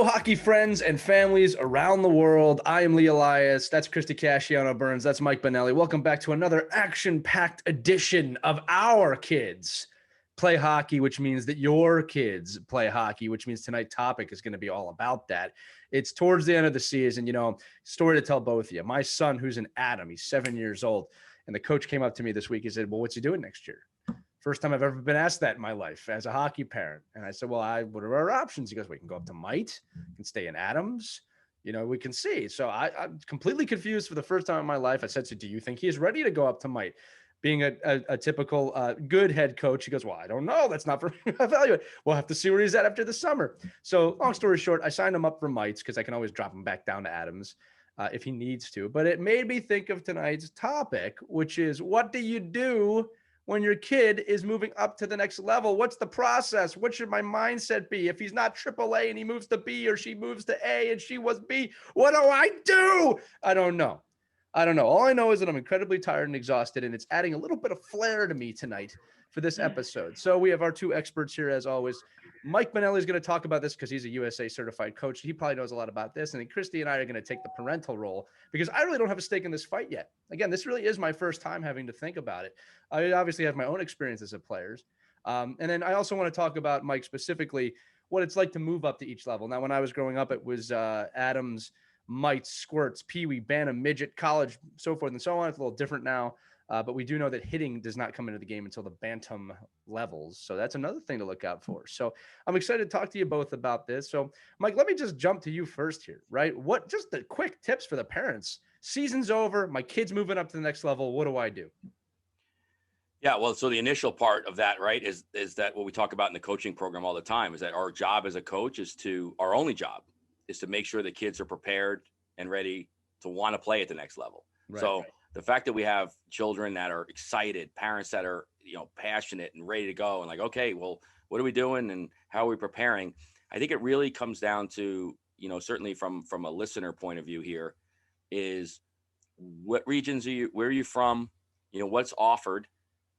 hockey friends and families around the world. I am Lee Elias. That's Christy Casciano Burns. That's Mike Benelli. Welcome back to another action-packed edition of Our Kids Play Hockey, which means that your kids play hockey, which means tonight's topic is going to be all about that. It's towards the end of the season, story to tell both of you. My son, who's an Adam, he's 7 years old, and the coach came up to me this week. He said, well, what's he doing next year? First time I've ever been asked that in my life as a hockey parent. And I said, well, what are our options? He goes, we can go up to Mite, can stay in Adams. We can see. So I'm completely confused for the first time in my life. I said, so do you think he's ready to go up to Mite? Being a typical good head coach, he goes, well, I don't know. That's not for me to evaluate. We'll have to see where he's at after the summer. So long story short, I signed him up for Mites because I can always drop him back down to Adams if he needs to. But it made me think of tonight's topic, which is what do you do when your kid is moving up to the next level? What's the process? What should my mindset be? If he's not AAA and he moves to B, or she moves to A and she was B, what do I do? I don't know. All I know is that I'm incredibly tired and exhausted, and it's adding a little bit of flair to me tonight for this episode. So we have our two experts here, as always. Mike Benelli is going to talk about this because he's a USA certified coach. He probably knows a lot about this. And then Christy and I are going to take the parental role because I really don't have a stake in this fight yet. Again, this really is my first time having to think about it. I obviously have my own experiences as players. And then I also want to talk about, Mike, specifically what it's like to move up to each level. Now, when I was growing up, it was Adams, Mites, Squirts, Pee-wee, Bantam, Midget, College, so forth and so on. It's a little different now. But we do know that hitting does not come into the game until the Bantam levels. So that's another thing to look out for. So I'm excited to talk to you both about this. So, Mike, let me just jump to you first here, right? Just the quick tips for the parents. Season's over. My kid's moving up to the next level. What do I do? Yeah, well, so the initial part of that, right, is that what we talk about in the coaching program all the time is that our job as a coach our only job is to make sure the kids are prepared and ready to want to play at the next level. Right, so the fact that we have children that are excited, parents that are, passionate and ready to go and like, okay, well, what are we doing and how are we preparing? I think it really comes down to, certainly from a listener point of view here is what regions where are you from? What's offered?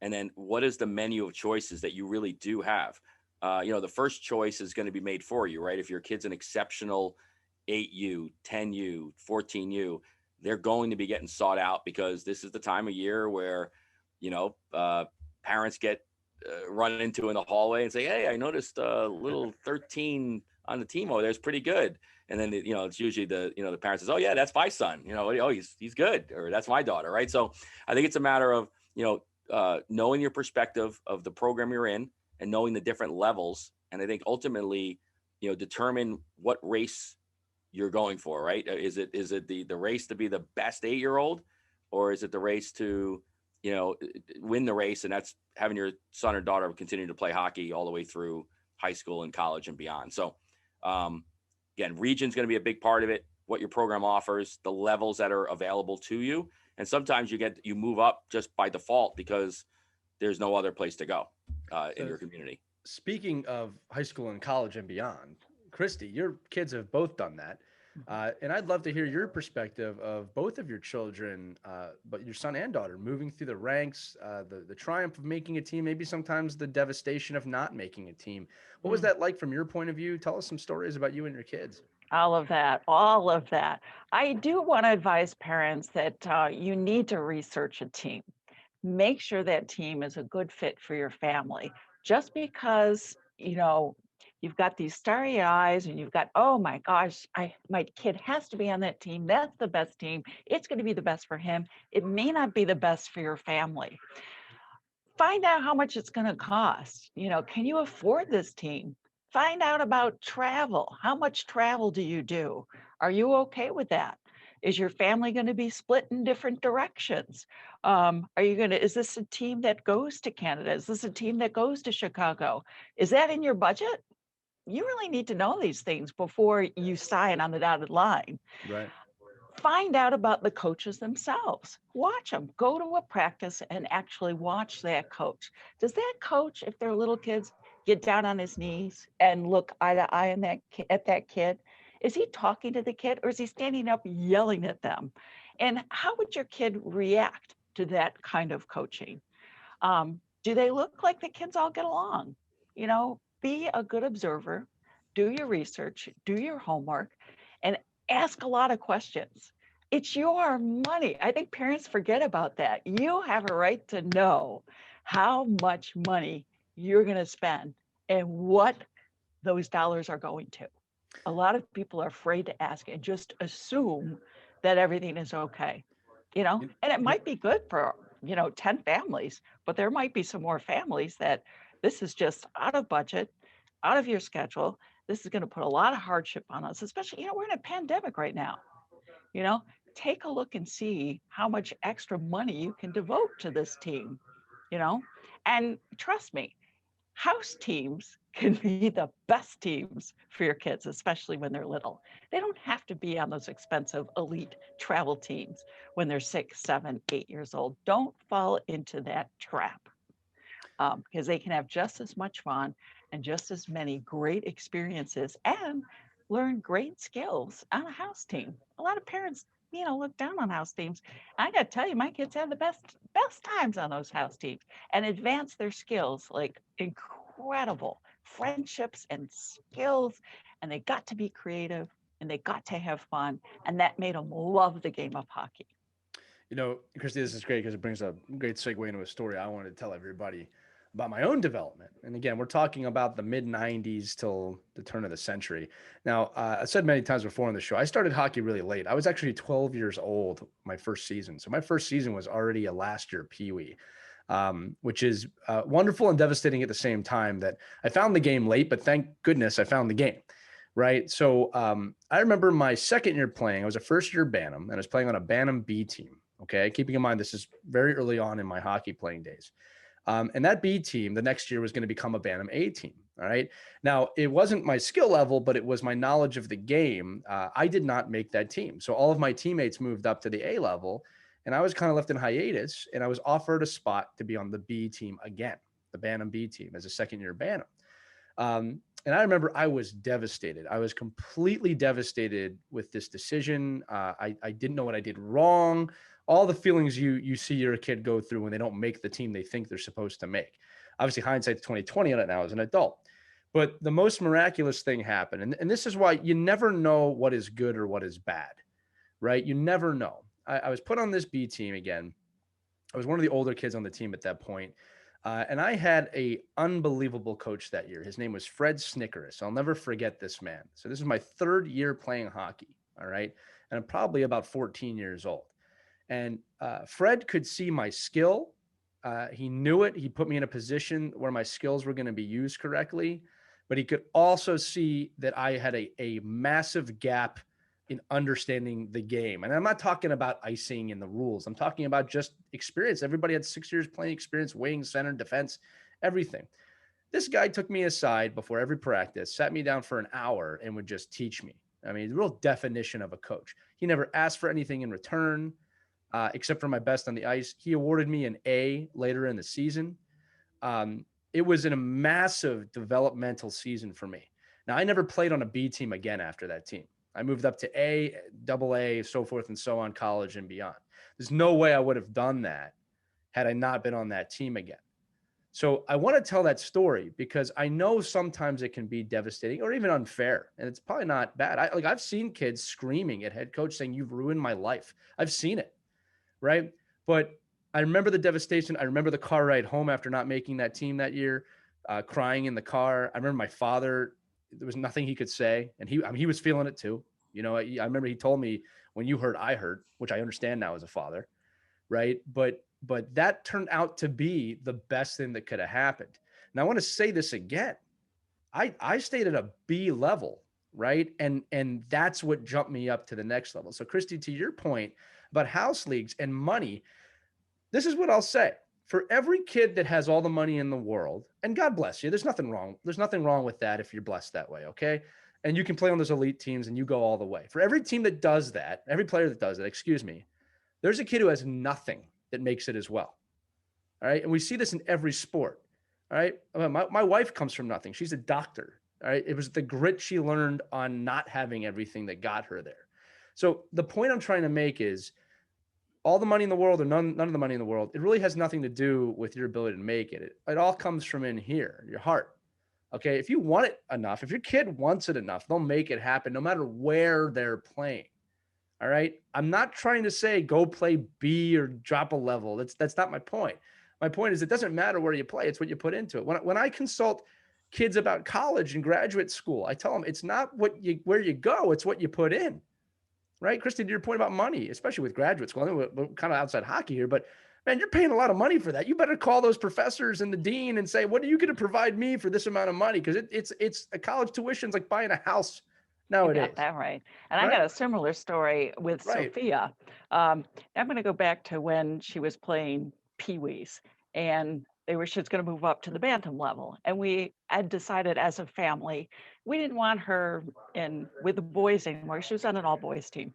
And then what is the menu of choices that you really do have? The first choice is going to be made for you, right? If your kid's an exceptional 8U, 10U, 14U, they're going to be getting sought out because this is the time of year where, parents get run into in the hallway and say, hey, I noticed a little 13 on the team over there. It's pretty good. And then, it's usually the parent says, oh yeah, that's my son, oh, he's good. Or that's my daughter. Right. So I think it's a matter of, knowing your perspective of the program you're in and knowing the different levels. And I think ultimately, determine what race you're going for, right? Is it the race to be the best 8-year-old, or is it the race to, win the race? And that's having your son or daughter continue to play hockey all the way through high school and college and beyond. So again, region's going to be a big part of it, what your program offers, the levels that are available to you. And sometimes you move up just by default because there's no other place to go in your community. Speaking of high school and college and beyond, Christy, your kids have both done that. And I'd love to hear your perspective of both of your children, but your son and daughter moving through the ranks, the triumph of making a team, maybe sometimes the devastation of not making a team. What was that like from your point of view? Tell us some stories about you and your kids. All of that. I do want to advise parents that you need to research a team. Make sure that team is a good fit for your family. Just because, you've got these starry eyes and you've got, oh my gosh, my kid has to be on that team. That's the best team. It's going to be the best for him. It may not be the best for your family. Find out how much it's going to cost. Can you afford this team? Find out about travel. How much travel do you do? Are you okay with that? Is your family going to be split in different directions? Is this a team that goes to Canada? Is this a team that goes to Chicago? Is that in your budget? You really need to know these things before you sign on the dotted line. Right. Find out about the coaches themselves. Watch them. Go to a practice and actually watch that coach. Does that coach, if they're little kids, get down on his knees and look eye to eye at that kid? Is he talking to the kid, or is he standing up yelling at them? And how would your kid react to that kind of coaching? Do they look like the kids all get along? Be a good observer. do your research, do your homework, and ask a lot of questions. It's your money. I think parents forget about that. You have a right to know how much money you're going to spend and what those dollars are going to. A lot of people are afraid to ask and just assume that everything is okay, You- and it you- might be good for, 10 families, but there might be some more families that this is just out of budget, out of your schedule. This is going to put a lot of hardship on us, especially, we're in a pandemic right now, you know, take a look and see how much extra money you can devote to this team, you know, and trust me, house teams can be the best teams for your kids, especially when they're little. They don't have to be on those expensive elite travel teams when they're 6, 7, 8 years old. Don't fall into that trap, because they can have just as much fun and just as many great experiences and learn great skills on a house team. A lot of parents, look down on house teams. I got to tell you, my kids had the best times on those house teams and advance their skills like incredible friendships and skills. And they got to be creative and they got to have fun. And that made them love the game of hockey. Christy, this is great because it brings a great segue into a story I wanted to tell everybody about my own development. And again, we're talking about the mid 90s till the turn of the century. Now, I said many times before on the show, I started hockey really late. I was actually 12 years old my first season. So my first season was already a last year Pee Wee, which is wonderful and devastating at the same time that I found the game late, but thank goodness I found the game. Right. So I remember my second year playing, I was a first year Bantam and I was playing on a Bantam B team. Okay. Keeping in mind, this is very early on in my hockey playing days. And that B team the next year was going to become a Bantam A team. All right. Now, it wasn't my skill level, but it was my knowledge of the game. I did not make that team. So all of my teammates moved up to the A level and I was kind of left in hiatus and I was offered a spot to be on the B team again, the Bantam B team as a second year Bantam. And I remember I was devastated. I was completely devastated with this decision. I didn't know what I did wrong. All the feelings you see your kid go through when they don't make the team they think they're supposed to make. Obviously, hindsight's 2020 on it now as an adult. But the most miraculous thing happened. And this is why you never know what is good or what is bad, right? You never know. I was put on this B team again. I was one of the older kids on the team at that point. And I had a unbelievable coach that year. His name was Fred Snickeris. I'll never forget this man. So this is my third year playing hockey. All right. And I'm probably about 14 years old. And Fred could see my skill. He knew it. He put me in a position where my skills were going to be used correctly. But he could also see that I had a massive gap in understanding the game. And I'm not talking about icing in the rules. I'm talking about just experience. Everybody had 6 years playing experience, wing, center, defense, everything. This guy took me aside before every practice, sat me down for an hour and would just teach me. I mean, the real definition of a coach. He never asked for anything in return, except for my best on the ice. He awarded me an A later in the season. It was a massive developmental season for me. Now, I never played on a B team again after that team. I moved up to A, double A, so forth and so on, college and beyond. There's no way I would have done that had I not been on that team again. So I want to tell that story because I know sometimes it can be devastating or even unfair, and it's probably not bad. I've seen kids screaming at head coach saying, "You've ruined my life." I've seen it, right? But I remember the devastation. I remember the car ride home after not making that team that year, crying in the car. I remember my father. There was nothing he could say, and he was feeling it too. I remember he told me, "When you hurt, I hurt," which I understand now as a father, right? But that turned out to be the best thing that could have happened. And I want to say this again. I stayed at a B level, right? And that's what jumped me up to the next level. So Christy, to your point about house leagues and money, this is what I'll say. For every kid that has all the money in the world, and God bless you, there's nothing wrong. There's nothing wrong with that if you're blessed that way, okay? And you can play on those elite teams and you go all the way. For every team that does that, every player that does that, there's a kid who has nothing that makes it as well. All right. And we see this in every sport. All right. My wife comes from nothing. She's a doctor. All right. It was the grit she learned on not having everything that got her there. So the point I'm trying to make is all the money in the world or none of the money in the world, it really has nothing to do with your ability to make it. It all comes from in here, your heart. Okay. If you want it enough, if your kid wants it enough, they'll make it happen no matter where they're playing. All right. I'm not trying to say go play B or drop a level. That's not my point. My point is it doesn't matter where you play. It's what you put into it. When I consult kids about college and graduate school, I tell them it's not where you go, it's what you put in. Right. Christy, to your point about money, especially with graduate school, I know we're kind of outside hockey here, but man, you're paying a lot of money for that. You better call those professors and the dean and say, what are you going to provide me for this amount of money? Because it's a college tuition's like buying a house You nowadays. got that right. And I Right? got a similar story with Right. Sophia. I'm going to go back to when she was playing Pee Wees, and she was going to move up to the bantam level. And we had decided as a family, we didn't want her in with the boys anymore. She was on an all boys team.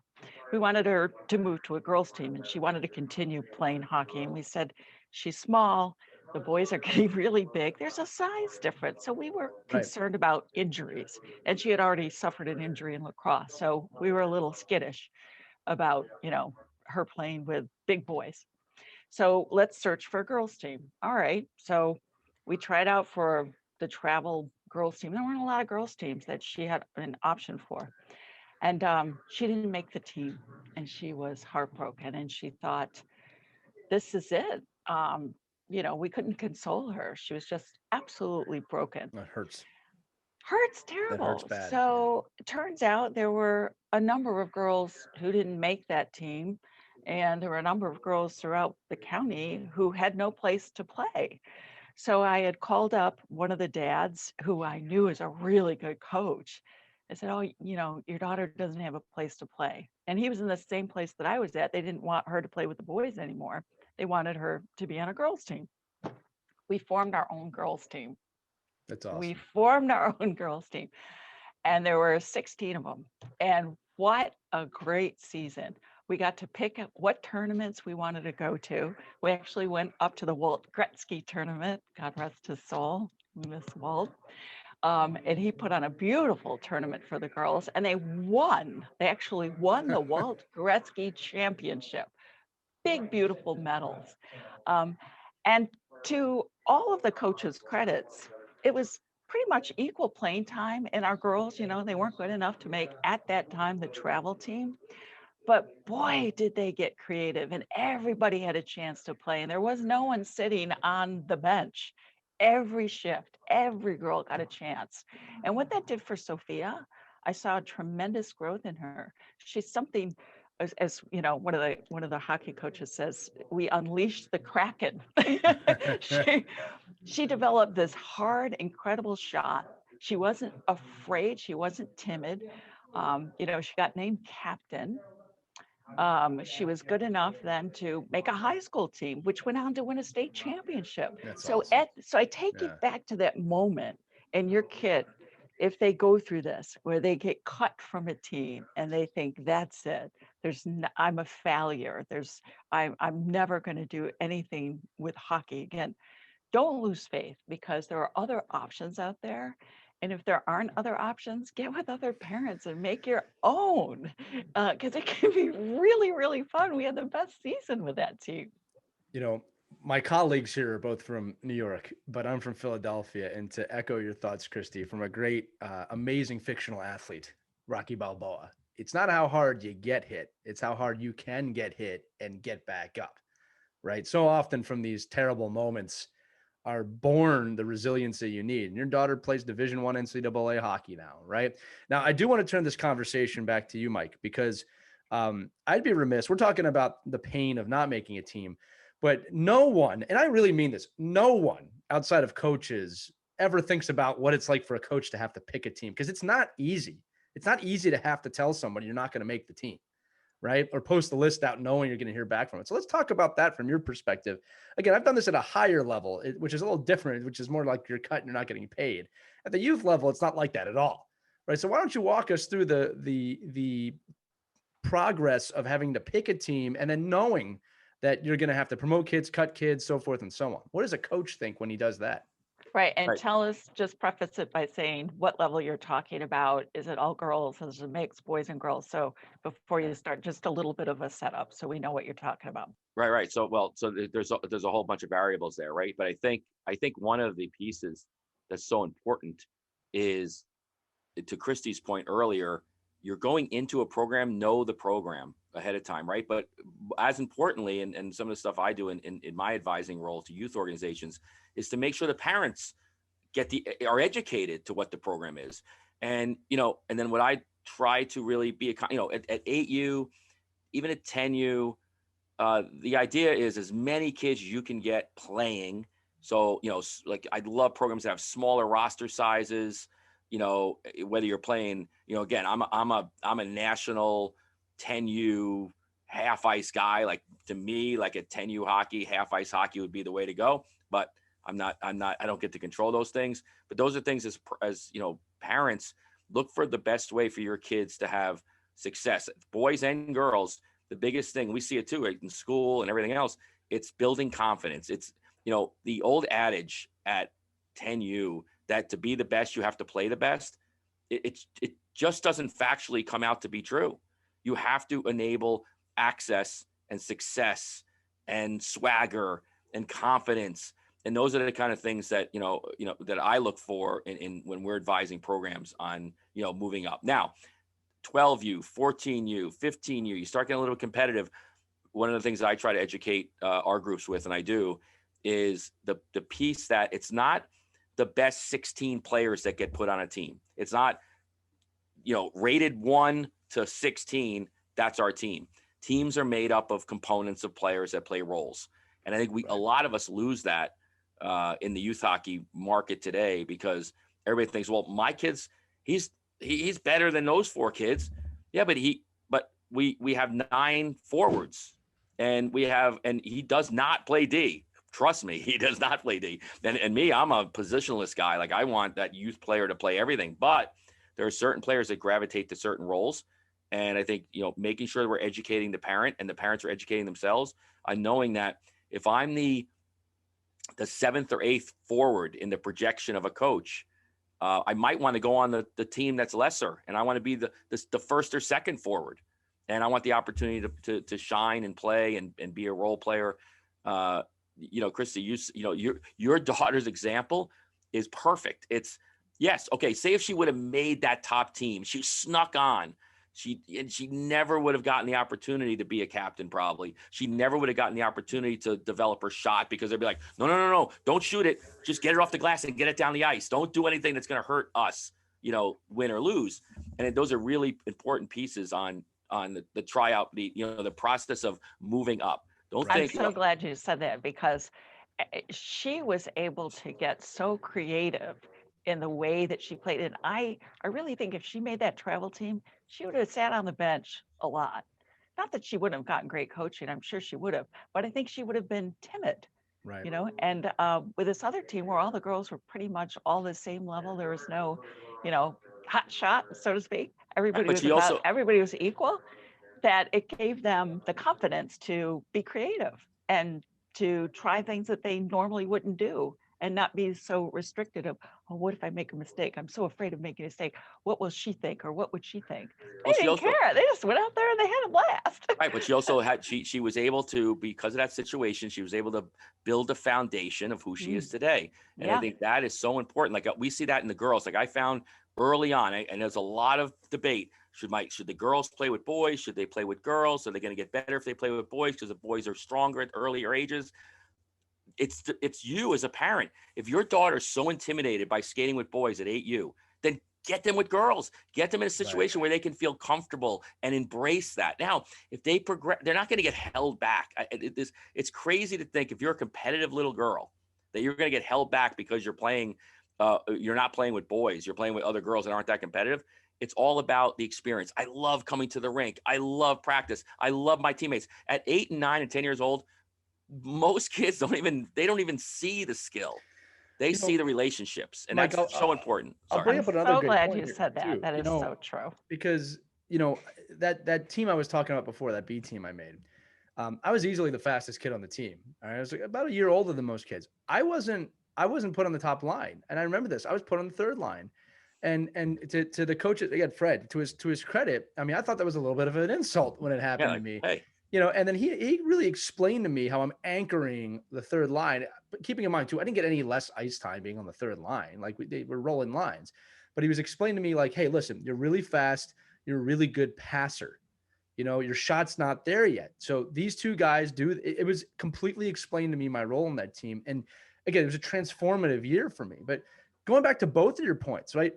We wanted her to move to a girls team, and she wanted to continue playing hockey. And we said, she's small. The boys are getting really big. There's a size difference. So we were Right. concerned about injuries. And she had already suffered an injury in lacrosse. So we were a little skittish about, her playing with big boys. So let's search for a girls team. All right. So we tried out for the travel girls team. There weren't a lot of girls teams that she had an option for. And she didn't make the team. And she was heartbroken. And she thought, this is it. We couldn't console her. She was just absolutely broken. That hurts. Hurts That hurts terrible. bad. So it turns out there were a number of girls who didn't make that team. And there were a number of girls throughout the county who had no place to play. So I had called up one of the dads who I knew is a really good coach. I said, oh, your daughter doesn't have a place to play. And he was in the same place that I was at. They didn't want her to play with the boys anymore. They wanted her to be on a girls team. We formed our own girls team. That's awesome. We formed our own girls team. And there were 16 of them. And what a great season. We got to pick what tournaments we wanted to go to. We actually went up to the Walt Gretzky tournament. God rest his soul. We miss Walt. And he put on a beautiful tournament for the girls, and they won. They actually won the Walt Gretzky Championship. Big, beautiful medals. And to all of the coaches' credits, it was pretty much equal playing time. And our girls, they weren't good enough to make, at that time, the travel team. But boy, did they get creative, and everybody had a chance to play. And there was no one sitting on the bench. Every shift, every girl got a chance. And what that did for Sophia, I saw tremendous growth in her. She's something, as one of the hockey coaches says, we unleashed the Kraken. she developed this hard, incredible shot. She wasn't afraid. She wasn't timid. She got named captain. She was good enough then to make a high school team, which went on to win a state championship. That's So awesome. so I take you back to that moment, and your kid, if they go through this, where they get cut from a team and they think that's it, I'm a failure. I'm never going to do anything with hockey again. Don't lose faith, because there are other options out there. And if there aren't other options, get with other parents and make your own, because it can be really, really fun. We had the best season with that team. My colleagues here are both from New York, but I'm from Philadelphia. And to echo your thoughts, Christy, from a great, amazing fictional athlete, Rocky Balboa, it's not how hard you get hit, it's how hard you can get hit and get back up, right? So often from these terrible moments are born the resiliency you need. And your daughter plays Division I NCAA hockey now, right? Now, I do want to turn this conversation back to you, Mike, because I'd be remiss. We're talking about the pain of not making a team, but no one, and I really mean this, no one outside of coaches ever thinks about what it's like for a coach to have to pick a team, because it's not easy. It's not easy to have to tell somebody you're not going to make the team, right? Or post the list out knowing you're going to hear back from it. So let's talk about that from your perspective. Again, I've done this at a higher level, which is a little different, which is more like you're cut and you're not getting paid. At the youth level, it's not like that at all, right? So why don't you walk us through the progress of having to pick a team and then knowing that you're going to have to promote kids, cut kids, so forth and so on. What does a coach think when he does that? Right. And Right. tell us, just preface it by saying what level you're talking about. Is it all girls? Is it mixed boys and girls? So before you start, just a little bit of a setup so we know what you're talking about. Right. So there's a whole bunch of variables there, right? But I think one of the pieces that's so important is, to Christy's point earlier, you're going into a program, know the program ahead of time, right? But as importantly, and some of the stuff I do in my advising role to youth organizations, is to make sure the parents are educated to what the program is. And, and then what I try to really be, at 8U, even at 10U, the idea is as many kids you can get playing. So, like I love programs that have smaller roster sizes, whether you're playing, again, I'm a national 10U half ice guy. Like, to me, like a 10U hockey, half ice hockey would be the way to go. But I don't get to control those things. But those are things as parents, look for the best way for your kids to have success, boys and girls. The biggest thing, we see it too, right, in school and everything else, it's building confidence. It's, the old adage at 10U that to be the best, you have to play the best. It just doesn't factually come out to be true. You have to enable access and success and swagger and confidence. And those are the kind of things that, that I look for in when we're advising programs on, moving up. Now, 12U, 14U, 15U, you start getting a little competitive. One of the things that I try to educate our groups with, and I do, is the piece that it's not the best 16 players that get put on a team. It's not, rated 1 to 16, that's our team. Teams are made up of components of players that play roles. And I think a lot of us lose that in the youth hockey market today, because everybody thinks, well, my kid's, he's better than those 4 kids. Yeah, but we have 9 forwards, and he does not play D. Trust me, he does not play D. And me, I'm a positionless guy. Like, I want that youth player to play everything, but there are certain players that gravitate to certain roles. And I think, making sure that we're educating the parent and the parents are educating themselves on knowing that if I'm the 7th or 8th forward in the projection of a coach, I might want to go on the team that's lesser, and I want to be the 1st or 2nd forward, and I want the opportunity to shine and play and be a role player. Christy, your daughter's example is perfect. It's, yes, okay, say if she would have made that top team, she snuck on. She never would have gotten the opportunity to be a captain. Probably she never would have gotten the opportunity to develop her shot, because they'd be like, no, don't shoot it. Just get it off the glass and get it down the ice. Don't do anything that's going to hurt us, win or lose. And those are really important pieces on the tryout, the process of moving up. I'm so glad you said that, because she was able to get so creative in the way that she played. And I really think if she made that travel team, she would have sat on the bench a lot. Not that she wouldn't have gotten great coaching, I'm sure she would have, but I think she would have been timid. Right. And with this other team where all the girls were pretty much all the same level, there was no, hot shot, so to speak. Everybody was equal. That it gave them the confidence to be creative and to try things that they normally wouldn't do, and not be so restricted of, oh, what if I make a mistake? I'm so afraid of making a mistake. What will she think, or what would she think? They didn't care. They just went out there and they had a blast. Right, but she also had, she was able to, because of that situation, she was able to build a foundation of who she is today. And I think that is so important. Like, we see that in the girls. Like, I found early on, and there's a lot of debate. Should the girls play with boys? Should they play with girls? Are they going to get better if they play with boys because the boys are stronger at earlier ages? It's you as a parent. If your daughter's so intimidated by skating with boys at 8U, then get them with girls. Get them in a situation where they can feel comfortable and embrace that. Now, if they progress, they're not going to get held back. It's crazy to think, if you're a competitive little girl, that you're going to get held back because you're not playing with boys. You're playing with other girls that aren't that competitive. It's all about the experience. I love coming to the rink. I love practice. I love my teammates. At 8 and 9 and 10 years old, most kids don't even see the skill. They see the relationships, and Mike, that's so important. I'll bring up another good glad point you here, said that. too. That is so true. Because that team I was talking about before, that B team I made, I was easily the fastest kid on the team. I was about a year older than most kids. I wasn't put on the top line, and I remember this. I was put on the third line. And to the coach again, Fred, to his credit, I mean, I thought that was a little bit of an insult when it happened to me. Hey. and then he really explained to me how I'm anchoring the third line, but keeping in mind too, I didn't get any less ice time being on the third line. Like they were rolling lines, but he was explaining to me like, hey, listen, you're really fast. You're a really good passer. Your shot's not there yet. So these two guys do. It was completely explained to me my role in that team. And again, it was a transformative year for me. But going back to both of your points, right?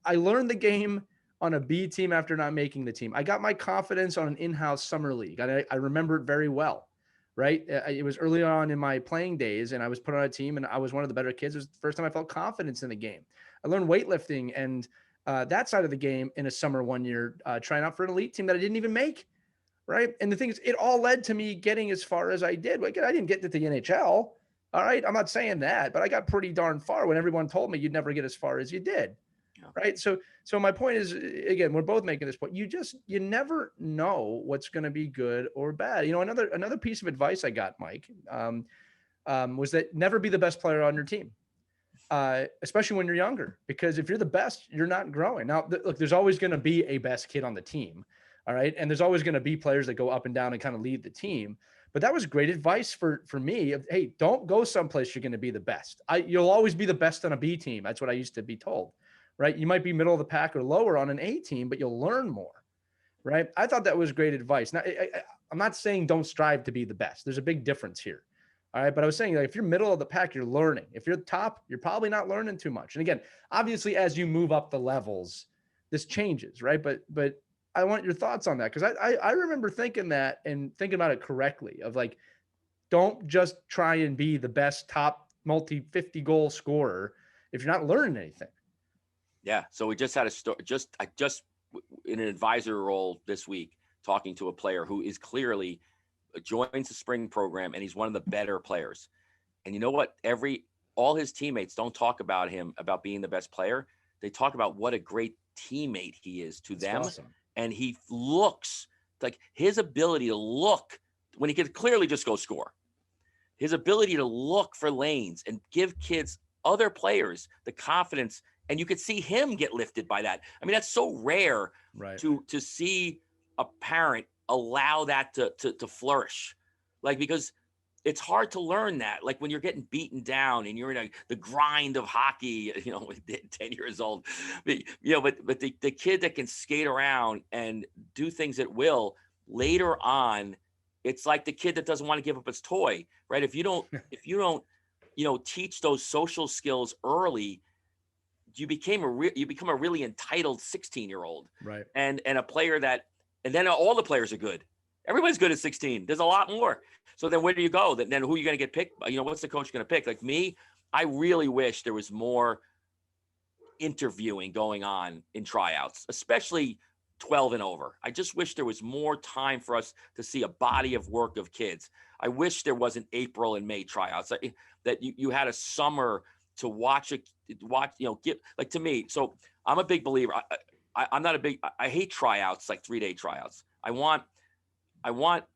I learned the game on a B team after not making the team. I got my confidence on an in-house summer league. I remember it very well, right? It was early on in my playing days, and I was put on a team, and I was one of the better kids. It was the first time I felt confidence in the game. I learned weightlifting and that side of the game in a summer one year, trying out for an elite team that I didn't even make, right? And the thing is, it all led to me getting as far as I did. Like, I didn't get to the NHL, all right? I'm not saying that, but I got pretty darn far when everyone told me you'd never get as far as you did. Yeah. Right. So my point is, again, we're both making this point. You never know what's going to be good or bad. Another piece of advice I got, Mike, was that never be the best player on your team, especially when you're younger, because if you're the best, you're not growing. Now, look, there's always going to be a best kid on the team. All right. And there's always going to be players that go up and down and kind of lead the team. But that was great advice for me. Hey, don't go someplace you're going to be the best. You'll always be the best on a B team. That's what I used to be told. Right? You might be middle of the pack or lower on an A team, but you'll learn more, right? I thought that was great advice. Now, I'm not saying don't strive to be the best. There's a big difference here, all right? But I was saying, like, if you're middle of the pack, you're learning. If you're top, you're probably not learning too much. And again, obviously, as you move up the levels, this changes, right? But I want your thoughts on that, because I remember thinking that and thinking about it correctly, of like, don't just try and be the best top multi-50 goal scorer if you're not learning anything. Yeah. So we just had a story, I just in an advisor role this week, talking to a player who is clearly joins the spring program, and he's one of the better players. And you know what? All his teammates don't talk about him, about being the best player. They talk about what a great teammate he is to them. Awesome. And he looks like his ability to look when he could clearly just go score. His ability to look for lanes and give kids, other players, the confidence. And you could see him get lifted by that. I mean, that's so rare, right, to see a parent allow that to flourish. Like, because it's hard to learn that. Like, when you're getting beaten down and you're in the grind of hockey, 10 years old, but the kid that can skate around and do things at will, later on, it's like the kid that doesn't want to give up his toy, right? If you don't, teach those social skills early, you become a really entitled 16-year-old, right? And a player and then all the players are good. Everybody's good at 16. There's a lot more. So then where do you go? Then who are you going to get picked? What's the coach going to pick? Like me, I really wish there was more interviewing going on in tryouts, especially 12 and over. I just wish there was more time for us to see a body of work of kids. I wish there wasn't April and May tryouts, that you had a summer to watch, like, to me. So I'm a big believer. I hate tryouts, like 3-day tryouts. I want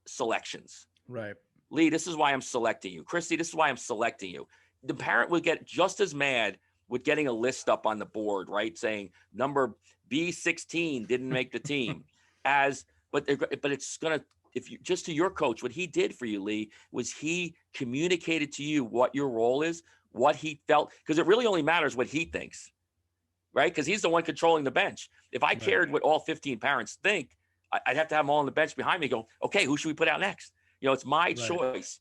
selections. Right. Lee, this is why I'm selecting you. Christy, this is why I'm selecting you. The parent would get just as mad with getting a list up on the board, right, saying number B16 didn't make the team, but it's gonna, if you, just to your coach, what he did for you, Lee, was he communicated to you what your role is, what he felt, because it really only matters what he thinks, right? Because he's the one controlling the bench. If I cared what all 15 parents think, I'd have to have them all on the bench behind me go, okay, who should we put out next? It's my choice.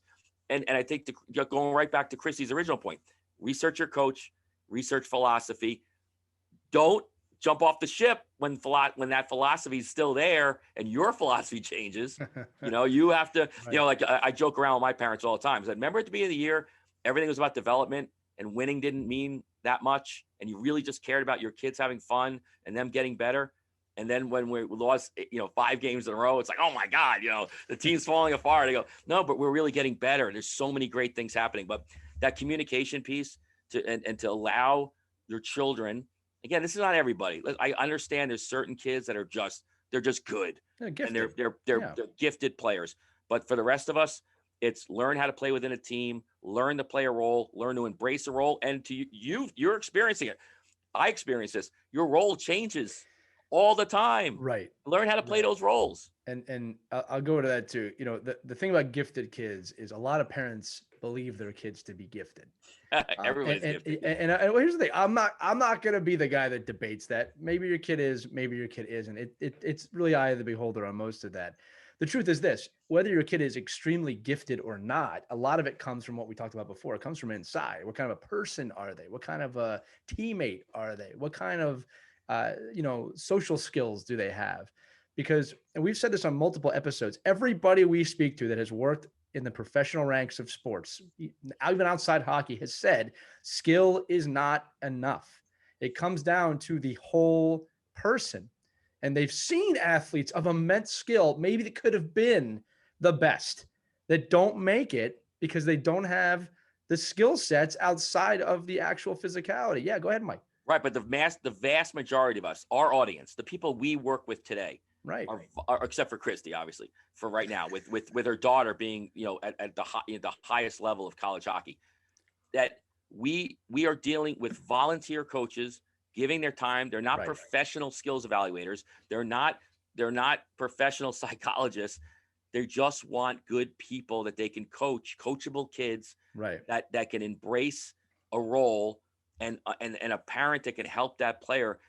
And I think going right back to Christy's original point, research your coach, research philosophy. Don't jump off the ship when that philosophy is still there and your philosophy changes. You have to, like I joke around with my parents all the time. I said, remember at the beginning of the year, everything was about development and winning didn't mean that much. And you really just cared about your kids having fun and them getting better. And then when we lost, 5 games in a row, it's like, oh my God, the team's falling apart. I go, no, but we're really getting better. There's so many great things happening. But that communication piece and to allow your children, again, this is not everybody. I understand there's certain kids that are they're just good. And they're gifted players. But for the rest of us, it's learn how to play within a team, learn to play a role, learn to embrace a role. And you're experiencing it. I experienced this. Your role changes all the time. Right. Learn how to play those roles. And I'll go to that too. You know, the thing about gifted kids is a lot of parents believe their kids to be gifted. Everybody's gifted. And here's the thing: I'm not gonna be the guy that debates that. Maybe your kid is, maybe your kid isn't. It's really eye of the beholder on most of that. The truth is this: whether your kid is extremely gifted or not, a lot of it comes from what we talked about before. It comes from inside. What kind of a person are they? What kind of a teammate are they? What kind of social skills do they have? Because, and we've said this on multiple episodes, everybody we speak to that has worked in the professional ranks of sports, even outside hockey, has said skill is not enough. It comes down to the whole person. And they've seen athletes of immense skill, maybe that could have been the best, that don't make it because they don't have the skill sets outside of the actual physicality. Yeah, go ahead, Mike. Right, but the vast majority of us, our audience, the people we work with today, right, are except for Christy, obviously, for right now, with her daughter being, at the highest level of college hockey, that we are dealing with volunteer coaches giving their time. They're not professional skills evaluators. They're not professional psychologists. They just want good people that they can coach, coachable kids, right, that can embrace a role and a parent that can help that player,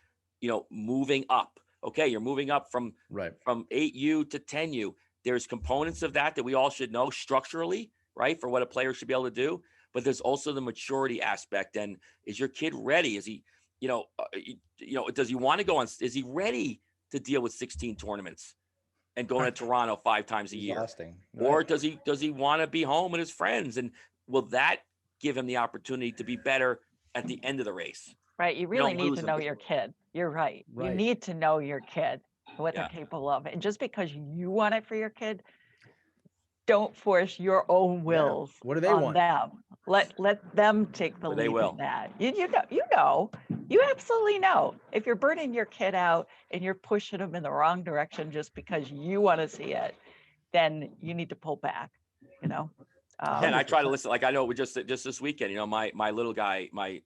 moving up. Okay, you're moving up from 8U to 10U. There's components of that we all should know structurally, right, for what a player should be able to do. But there's also the maturity aspect. And is your kid ready? Is he, does he want to go on? Is he ready to deal with 16 tournaments and going to Toronto 5 times a year? Exhausting. Or does he want to be home with his friends? And will that give him the opportunity to be better at the end of the race? Right. You really need to know your kid. You're right. You need to know your kid, what they're capable of. And just because you want it for your kid, don't force your own wills what do they on want? them. Let them take the lead in that. You absolutely know. If you're burning your kid out and you're pushing them in the wrong direction just because you want to see it, then you need to pull back, And I try to listen. Like I know we just this weekend, my little guy, my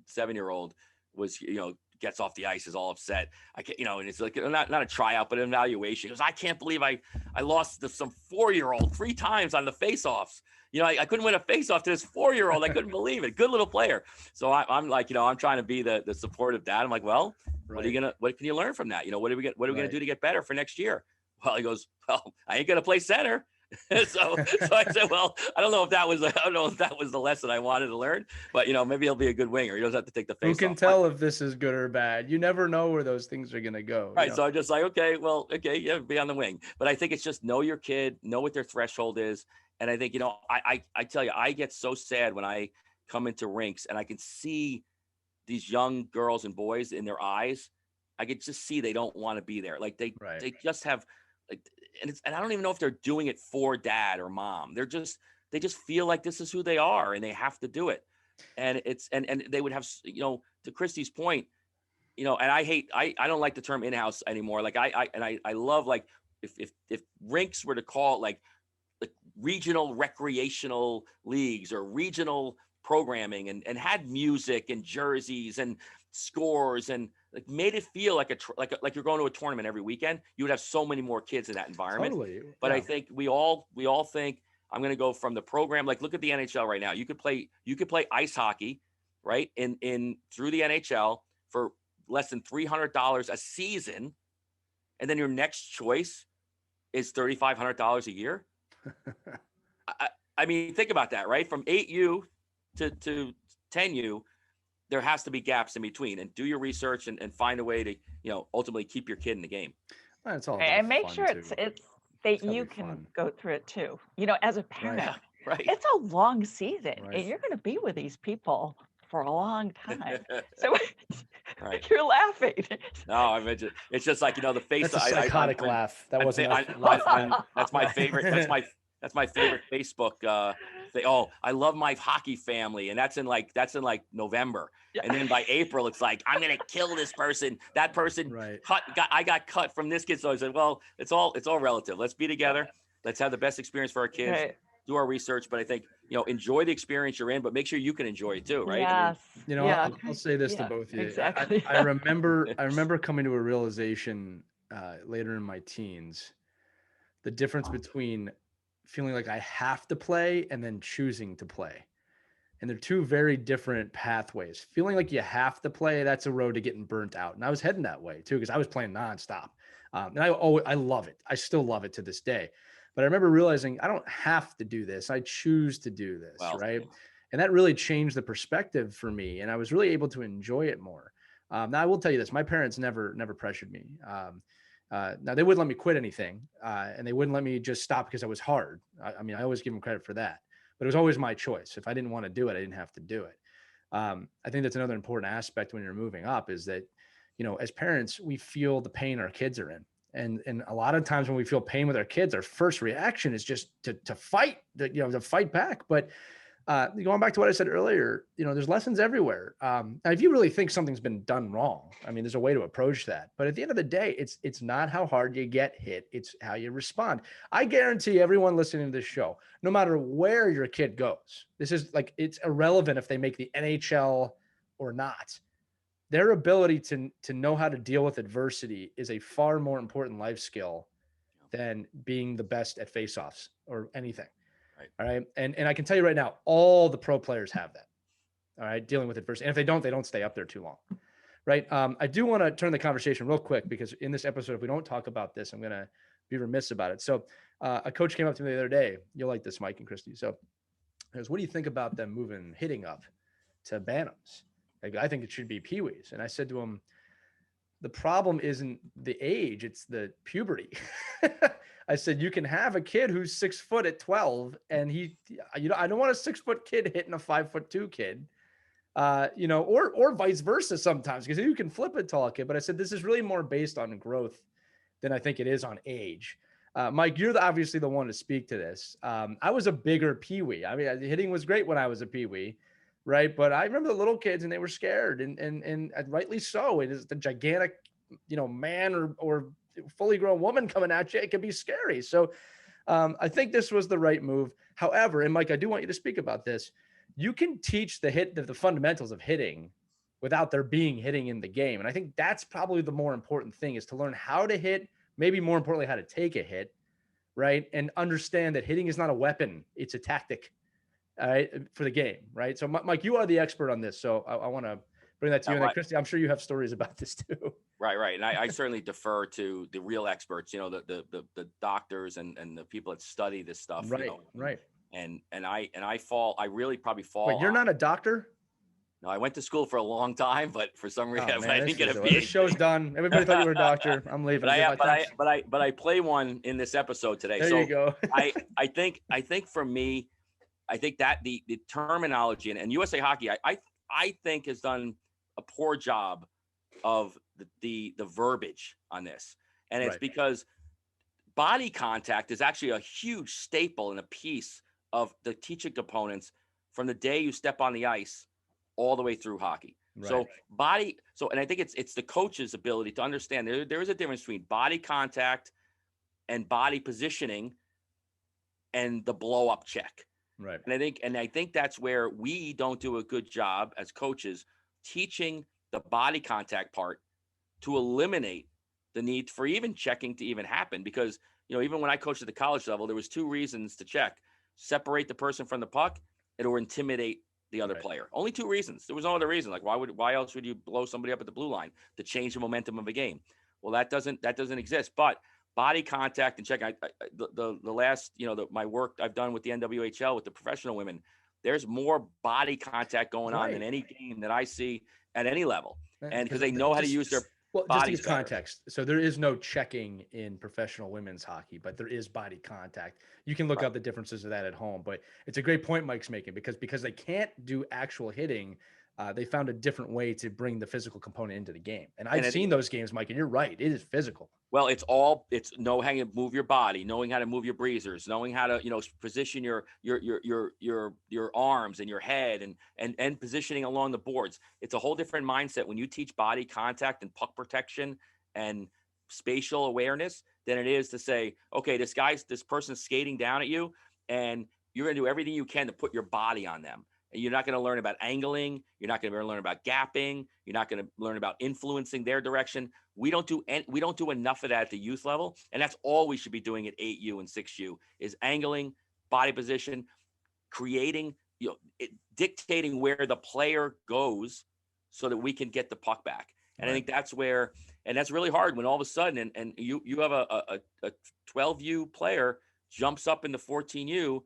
7-year-old was, gets off the ice, is all upset. I can't, and it's like not a tryout, but an evaluation. He goes, I can't believe I lost to some 4-year-old 3 times on the faceoffs. I couldn't win a faceoff to this 4-year-old. I couldn't believe it. Good little player. So I'm like, I'm trying to be the supportive dad. I'm like, well, what can you learn from that? What are we going to do to get better for next year? Well, he goes, well, I ain't going to play center. so I said, well, I don't know if that was the lesson I wanted to learn, but maybe he'll be a good winger. He doesn't have to take the face off. Who can tell if this is good or bad? You never know where those things are going to go. Right. So I'm just like, okay, be on the wing. But I think it's just know your kid, know what their threshold is. And I think, I tell you, I get so sad when I come into rinks and I can see these young girls and boys in their eyes. I could just see they don't want to be there. Like they just have and I don't even know if they're doing it for dad or mom. They just feel like this is who they are and they have to do it. And and they would have, to Christy's point, and I don't like the term in-house anymore. Like I love, like, if rinks were to call it like regional recreational leagues or regional programming and had music and jerseys and scores and like made it feel like you're going to a tournament every weekend, you would have so many more kids in that environment. Totally. But I think we all think I'm going to go from the program. Like, look at the NHL right now. You could play ice hockey, right? In through the NHL for less than $300 a season. And then your next choice is $3,500 a year. I mean, think about that, right? From 8U to 10U, there has to be gaps in between, and do your research and find a way to, ultimately keep your kid in the game. It's all and make sure it's that you can fun. Go through it too. As a parent, right. It's a long season and you're going to be with these people for a long time. So right. You're laughing. No, I mean, it's just like, the face. That's a psychotic laugh. That wasn't. That's my favorite. That's my favorite Facebook thing. Oh, I love my hockey family, and that's in like November, and then by April it's like I'm gonna kill this person. That person I got cut from this kid. So I said, well, it's all relative. Let's be together. Let's have the best experience for our kids. Right. do our research, but I think, enjoy the experience you're in, but make sure you can enjoy it too, right? Yes. Yeah. I'll say this to Yeah, both of you. exactly. I remember coming to a realization later in my teens, the difference between feeling like I have to play and then choosing to play. And they're two very different pathways. Feeling like you have to play, that's a road to getting burnt out. And I was heading that way too, because I was playing nonstop. And I love it. I still love it to this day. But I remember realizing I don't have to do this. I choose to do this, Well, right? And that really changed the perspective for me. And I was really able to enjoy it more. Now I will tell you this: my parents never pressured me. Now they wouldn't let me quit anything, and they wouldn't let me just stop because I was hard. I mean, I always give them credit for that. But it was always my choice. If I didn't want to do it, I didn't have to do it. I think that's another important aspect when you're moving up is that, as parents, we feel the pain our kids are in. And a lot of times when we feel pain with our kids, our first reaction is just to fight, to fight back. But going back to what I said earlier, there's lessons everywhere. Now, if you really think something's been done wrong, I mean, there's a way to approach that. But at the end of the day, it's not how hard you get hit. It's how you respond. I guarantee everyone listening to this show, no matter where your kid goes, this is like, it's irrelevant if they make the NHL or not. Their ability to know how to deal with adversity is a far more important life skill than being the best at face-offs or anything. Right. All right. And I can tell you right now, all the pro players have that. All right. Dealing with adversity. And if they don't stay up there too long. Right. I do want to turn the conversation real quick because in this episode, if we don't talk about this, I'm going to be remiss about it. So a coach came up to me the other day. You'll like this, Mike and Christy. So he goes, what do you think about them moving hitting up to Bantams? Like, I think it should be Pee-wees. And I said to him, the problem isn't the age, it's the puberty. I said, you can have a kid who's 6 foot at 12 and I don't want a 6 foot kid hitting a 5'2" kid, or vice versa sometimes, because you can flip a tall kid. But I said, this is really more based on growth than I think it is on age. Mike, you're obviously the one to speak to this. I was a bigger peewee. I mean, hitting was great when I was a peewee. Right. But I remember the little kids and they were scared and rightly so. It is the gigantic, man or fully grown woman coming at you. It can be scary. So I think this was the right move. However, and Mike, I do want you to speak about this. You can teach the fundamentals of hitting without there being hitting in the game. And I think that's probably the more important thing, is to learn how to hit, maybe more importantly, how to take a hit, right? And understand that hitting is not a weapon. It's a tactic. All right, for the game, right? So, Mike, you are the expert on this, so I want to bring that to you. And then, Christy, I'm sure you have stories about this too. Right. And I certainly defer to the real experts, the doctors and the people that study this stuff. Right, right. And I really probably fall. Wait, you're not a doctor? No, I went to school for a long time, but for some reason I didn't get a PhD. This show's done. Everybody thought you were a doctor. I'm leaving. But I play one in this episode today. There you go. I think for me, I think that the terminology and USA Hockey, I think has done a poor job of the verbiage on this. And it's because body contact is actually a huge staple and a piece of the teaching components from the day you step on the ice all the way through hockey. Right. And I think it's the coach's ability to understand there is a difference between body contact and body positioning and the blow up check. Right. And I think that's where we don't do a good job as coaches teaching the body contact part to eliminate the need for even checking to even happen. Because, even when I coached at the college level, there was 2 reasons to check: separate the person from the puck or intimidate the other player. Only 2 reasons. There was no other reason. Like, why else would you blow somebody up at the blue line? To change the momentum of a game. Well, that doesn't exist. But body contact and check. The last, my work I've done with the NWHL with the professional women, there's more body contact going on in any game that I see at any level. And because they know how to use their bodies. Just to give context. So there is no checking in professional women's hockey, but there is body contact. You can look up the differences of that at home, but it's a great point Mike's making, because they can't do actual hitting. They found a different way to bring the physical component into the game. And I've seen those games, Mike, and you're right. It is physical. Well, it's know how to move your body, knowing how to move your breezers, knowing how to, position your arms and your head and positioning along the boards. It's a whole different mindset when you teach body contact and puck protection and spatial awareness than it is to say, okay, this person's skating down at you and you're going to do everything you can to put your body on them. And you're not going to learn about angling. You're not going to learn about gapping. You're not going to learn about influencing their direction. We don't do enough of that at the youth level. And that's all we should be doing at 8U and 6U is angling, body position, creating, dictating where the player goes so that we can get the puck back. And I think that's where, and that's really hard when all of a sudden, and you have a 12U player jumps up in the 14U.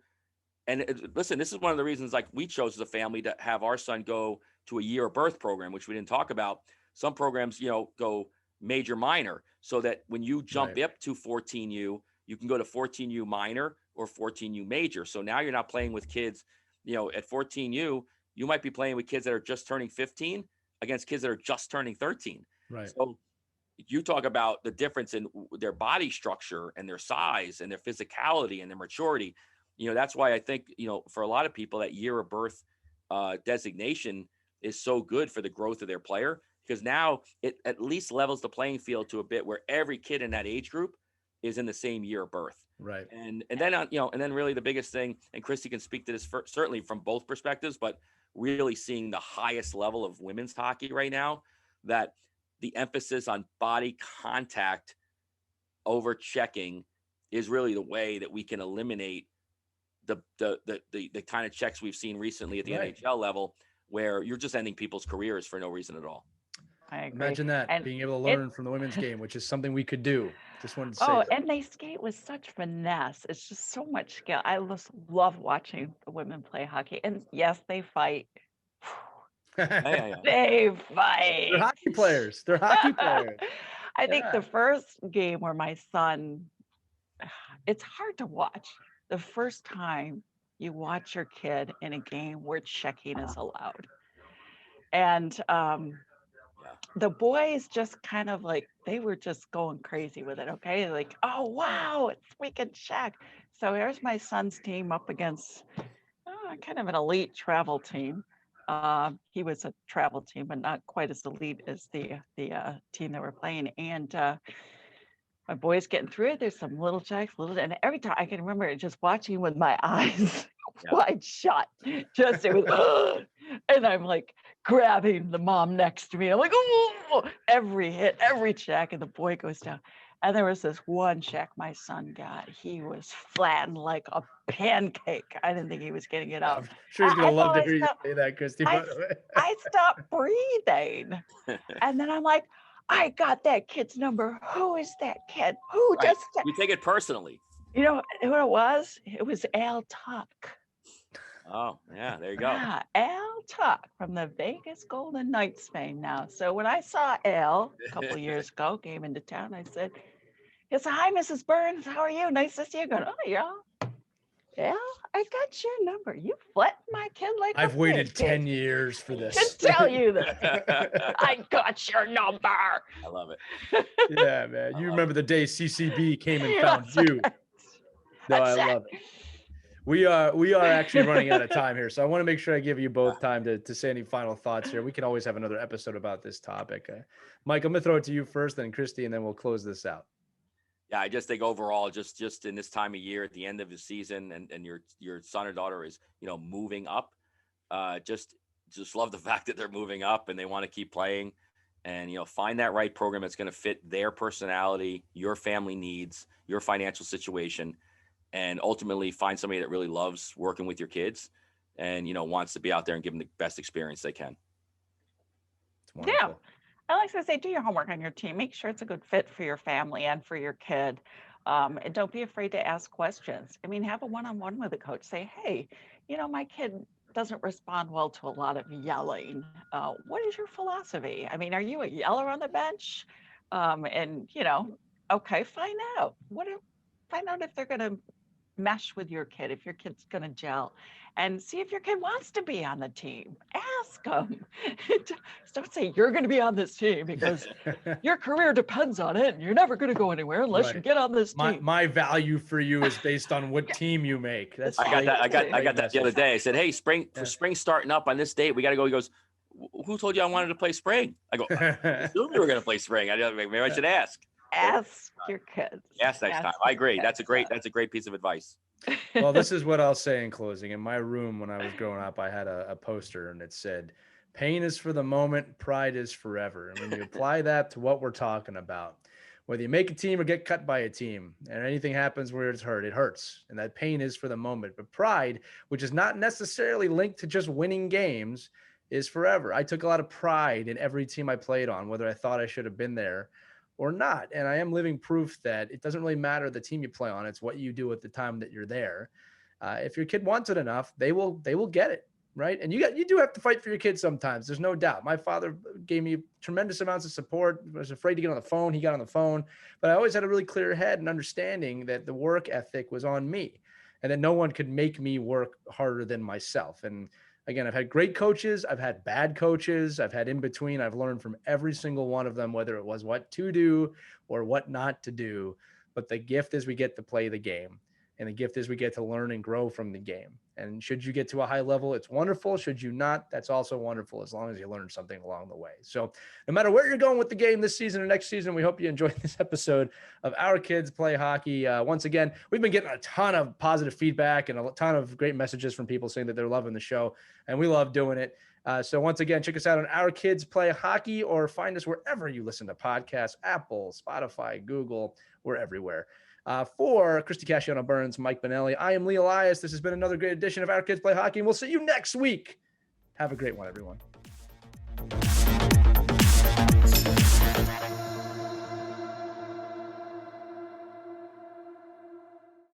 And listen, this is one of the reasons, like, we chose as a family to have our son go to a year of birth program, which we didn't talk about. Some programs, go major minor, so that when you jump up to 14U, you can go to 14U minor or 14U major. So now you're not playing with kids, at 14U, you might be playing with kids that are just turning 15 against kids that are just turning 13. Right. So you talk about the difference in their body structure and their size and their physicality and their maturity. That's why I think, for a lot of people, that year of birth designation is so good for the growth of their player, because now it at least levels the playing field to a bit where every kid in that age group is in the same year of birth. Right. And then, and then really the biggest thing, and Christy can speak to this certainly from both perspectives, but really seeing the highest level of women's hockey right now, that the emphasis on body contact over checking is really the way that we can eliminate the kind of checks we've seen recently at the NHL level, where you're just ending people's careers for no reason at all. I agree. Imagine that, and being able to learn from the women's game, which is something we could do. Just wanted to say that. And they skate with such finesse. It's just so much skill. I just love watching the women play hockey. And yes, they fight. They fight. They're hockey players. I think the first game where my son, it's hard to watch. The first time you watch your kid in a game where checking is allowed. And the boys just kind of like, they were just going crazy with it. Okay. Like, oh, wow, we can check. So here's my son's team up against kind of an elite travel team. He was a travel team, but not quite as elite as the team that we're playing. And my boy's getting through it. There's some little checks, and every time I can remember just watching with my eyes wide shut. Just it was, and I'm like grabbing the mom next to me. I'm like, oh, every hit, every check, and the boy goes down. And there was this one check my son got. He was flattened like a pancake. I didn't think he was getting it out. I'm sure he's gonna love to hear you say that, Christy. I stopped breathing, and then I'm like, I got that kid's number. Who is that kid? Who just? You take it personally. You know who it was? It was Al Tuck. Oh, yeah, there you go. Yeah, Al Tuck from the Vegas Golden Knights fame now. So when I saw Al a couple of years ago, came into town, I said, hi, Mrs. Burns. How are you? Nice to see you. Going, oh, yeah. Yeah, I got your number. You flattened my kid like I've waited 10 years for this. To tell you that. I got your number. I love it. Yeah, man. You remember the day CCB came and found you. No, I love it. We are actually running out of time here, so I want to make sure I give you both time to say any final thoughts here. We can always have another episode about this topic. Mike, I'm going to throw it to you first, then Christy, and then we'll close this out. Yeah, I just think overall, just in this time of year at the end of the season, and your son or daughter is, moving up, just love the fact that they're moving up and they want to keep playing, and, find that right program that's going to fit their personality, your family needs, your financial situation, and ultimately find somebody that really loves working with your kids and, wants to be out there and give them the best experience they can. It's wonderful. Yeah. I like to say, do your homework on your team. Make sure it's a good fit for your family and for your kid. And don't be afraid to ask questions. I mean, have a one-on-one with a coach. Say, hey, my kid doesn't respond well to a lot of yelling. What is your philosophy? I mean, are you a yeller on the bench? Okay, find out. Find out if they're going to mesh with your kid, if your kid's going to gel, and see if your kid wants to be on the team. Ask them. Don't say you're going to be on this team because your career depends on it and you're never going to go anywhere unless you get on this team. My value for you is based on what team you make. That's I got that the other day. I said, hey, spring starting up on this date, we got to go. He goes, who told you I wanted to play spring? I go, I assumed we were going to play spring. Maybe I should ask. Ask your kids. Yes, next time. I agree. That's a great piece of advice. Well, this is what I'll say in closing. In my room when I was growing up, I had a poster and it said, pain is for the moment, pride is forever. And when you apply that to what we're talking about, whether you make a team or get cut by a team and anything happens where it's hurt, it hurts. And that pain is for the moment. But pride, which is not necessarily linked to just winning games, is forever. I took a lot of pride in every team I played on, whether I thought I should have been there or not. And I am living proof that it doesn't really matter the team you play on. It's what you do at the time that you're there. If your kid wants it enough, they will get it. Right. And you do have to fight for your kids sometimes. There's no doubt. My father gave me tremendous amounts of support. I was afraid to get on the phone. He got on the phone, but I always had a really clear head and understanding that the work ethic was on me and that no one could make me work harder than myself. And again, I've had great coaches. I've had bad coaches. I've had in between. I've learned from every single one of them, whether it was what to do or what not to do. But the gift is we get to play the game. And the gift is we get to learn and grow from the game. And should you get to a high level, it's wonderful. Should you not, that's also wonderful as long as you learn something along the way. So no matter where you're going with the game this season or next season, we hope you enjoyed this episode of Our Kids Play Hockey. Once again, we've been getting a ton of positive feedback and a ton of great messages from people saying that they're loving the show, and we love doing it. So once again, check us out on Our Kids Play Hockey or find us wherever you listen to podcasts, Apple, Spotify, Google, we're everywhere. For Christy Casciano Burns, Mike Benelli, I am Lee Elias. This has been another great edition of Our Kids Play Hockey, and we'll see you next week. Have a great one, everyone.